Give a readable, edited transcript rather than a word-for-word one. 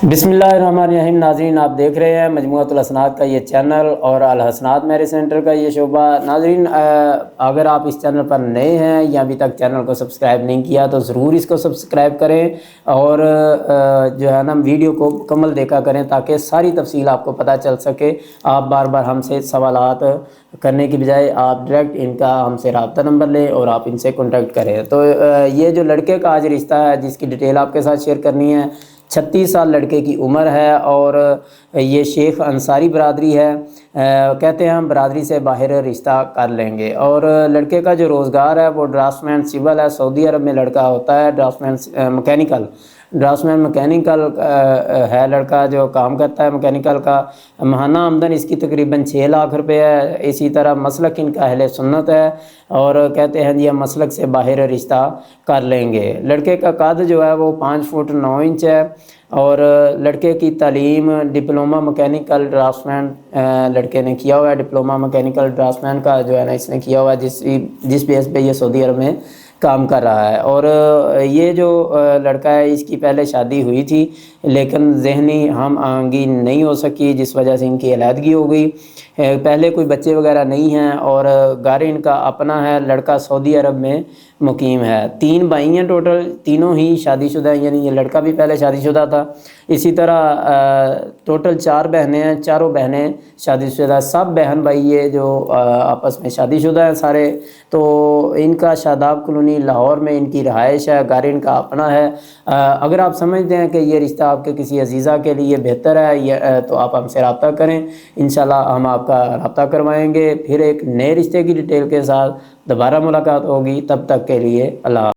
बिस्मिल्लाहिर्रहमानिर्रहीम। नाज़रीन, आप देख रहे हैं मजमूअतुल हसनात का ये चैनल और अल हसनात मैरिज सेंटर का ये शोबा। नाज़रीन, अगर आप इस चैनल पर नए हैं या अभी तक चैनल को सब्सक्राइब नहीं किया तो ज़रूर इसको सब्सक्राइब करें और जो है ना वीडियो को मुकम्मल देखा करें ताकि सारी तफसील आपको पता चल सके। आप बार बार हमसे सवालात करने की बजाय आप डायरेक्ट इनका हमसे रब्ता नंबर लें और आप इनसे कॉन्टैक्ट करें। तो ये जो लड़के का आज रिश्ता है जिसकी डिटेल आपके साथ शेयर करनी है, 36 साल लड़के की उम्र है और ये शेख अंसारी बरादरी है। कहते हैं हम बरादरी से बाहर रिश्ता कर लेंगे। और लड़के का जो रोज़गार है वो ड्राफ्ट्समैन सिविल है, सऊदी अरब में लड़का होता है। ड्राफ्ट्समैन मैकेनिकल है लड़का, जो काम करता है मैकेनिकल का। माहाना आमदन इसकी तकरीबन 6 लाख रुपए है। इसी तरह मसलक इनका अहले सुन्नत है और कहते हैं जी हम मसलक से बाहर रिश्ता कर लेंगे। लड़के का कद जो है वो 5 फुट 9 इंच है और लड़के की तालीम डिप्लोमा मैकेनिकल ड्राफ्ट्समैन लड़के ने किया हुआ है। डिप्लोमा मैकेनिकल ड्राफ्ट्समैन का जो है ना इसने किया हुआ है, जिस बेस पे ये सऊदी अरब में काम कर रहा है। और ये जो लड़का है इसकी पहले शादी हुई थी लेकिन ज़हनी हम आहंगी नहीं हो सकी, जिस वजह से इनकी अलहदगी हो गई। पहले कोई बच्चे वगैरह नहीं हैं और घर इनका अपना है। लड़का सऊदी अरब में मुकीम है। 3 भाई हैं टोटल, तीनों ही शादीशुदा हैं, यानी ये लड़का भी पहले शादीशुदा था। इसी तरह टोटल 4 बहनें हैं, चारों बहनें शादीशुदा। सब बहन भाई ये जो आपस में शादीशुदा हैं सारे। तो इनका शादाब कॉलोनी लाहौर में इनकी रहाइश है, घर इनका अपना है। अगर आप समझते हैं कि ये रिश्ता आपके किसी अजीज़ा के लिए बेहतर है तो आप हमसे रब्ता करें, इंशाल्लाह हम आपका रब्ता करवाएंगे। फिर एक नए रिश्ते की डिटेल के साथ दोबारा मुलाकात होगी। तब तक के लिए अल्लाह।